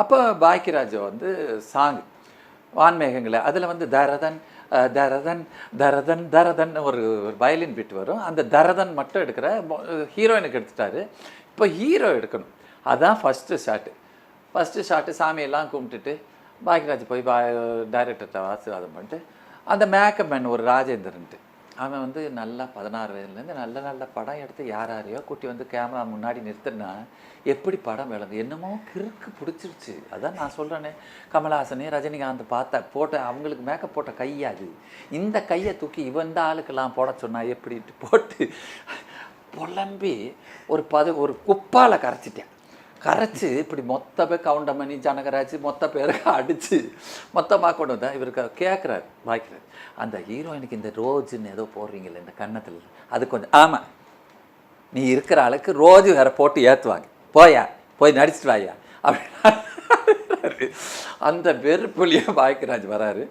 அப்போ பாக்கியராஜ் வந்து சாங் வான்மேகங்களை அதில் வந்து தரதன் தரதன் தரதன் தரதன் ஒரு வயலின் பீட் வரும். அந்த தரதன் மட்டும் எடுக்கிற ஹீரோயினுக்கு எடுத்துட்டாரு. இப்போ ஹீரோ எடுக்கணும். அதுதான் ஃபஸ்ட்டு ஷாட்டு சாமியெல்லாம் கும்பிட்டுட்டு பாக்கியராஜ் போய் டைரக்டர்கிட்ட ஆசீர்வாதம் பண்ணிட்டு அந்த மேக்கப் மேன் ஒரு ராஜேந்திரன்ட்டு அவன் வந்து நல்லா 16 வயதுலேருந்து நல்ல நல்ல படம் எடுத்து யாரையோ கூட்டி வந்து கேமரா முன்னாடி நிறுத்தினா எப்படி படம் விளங்கு என்னமோ கிறுக்கு பிடிச்சிருச்சு. அதான் நான் சொல்கிறேனே, கமல்ஹாசனே ரஜினிகாந்த் போட்ட அவங்களுக்கு மேக்கப் போட்ட கையாது இந்த கையை தூக்கி இந்த ஆளுக்கெல்லாம் போட சொன்னால் எப்படின்ட்டு போட்டு புலம்பி ஒரு குப்பால் கரைச்சி இப்படி மொத்த பேர் கவுண்டமணி ஜனகராஜ் மொத்த பேருக்கு அடித்து மொத்தமாக கொண்டு வந்தால் இவருக்கு கேட்குறாரு பாக்கியராஜ், அந்த ஹீரோயினுக்கு இந்த ரோஜுன்னு ஏதோ போடுறீங்களே இந்த கன்னத்தில் அது கொஞ்சம் ஆமாம் நீ இருக்கிற ஆளுக்கு ரோஜு வேறு போட்டு ஏற்றுவாங்க போய் நடிச்சிட்டு வாயா அப்படி அந்த வெறுப்புலியாக பாக்கியராஜ் வராரு.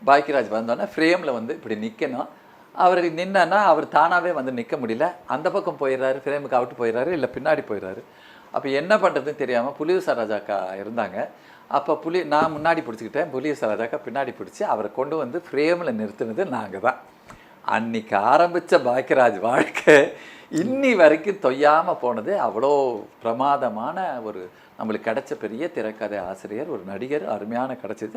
பாக்கியராஜ் வந்தோடனே ஃப்ரேமில் வந்து இப்படி நிற்கணும். அவர் நின்னா அவர் தானாகவே வந்து நிற்க முடியல. அந்த பக்கம் போயிடுறாரு, ஃப்ரேமுக்கு அவுட்டு போயிடுறாரு, இல்லை பின்னாடி போயிடுறாரு. அப்போ என்ன பண்ணுறதுன்னு தெரியாமல் புலியூர் ராஜாக்கா இருந்தாங்க. அப்போ நான் முன்னாடி பிடிச்சிக்கிட்டேன், புலியூர் ராஜாக்கா பின்னாடி பிடிச்சி அவரை கொண்டு வந்து ஃப்ரேமில் நிறுத்தினது நாங்கள் தான். அன்றைக்கி ஆரம்பித்த பாக்கியராஜ் வாழ்க்கை இன்னி வரைக்கும் தொய்யாமல் போனது. அவ்வளோ பிரமாதமான ஒரு நம்மளுக்கு கிடைச்ச பெரிய திரைக்கதை ஆசிரியர், ஒரு நடிகர், அருமையான கிடச்சிது.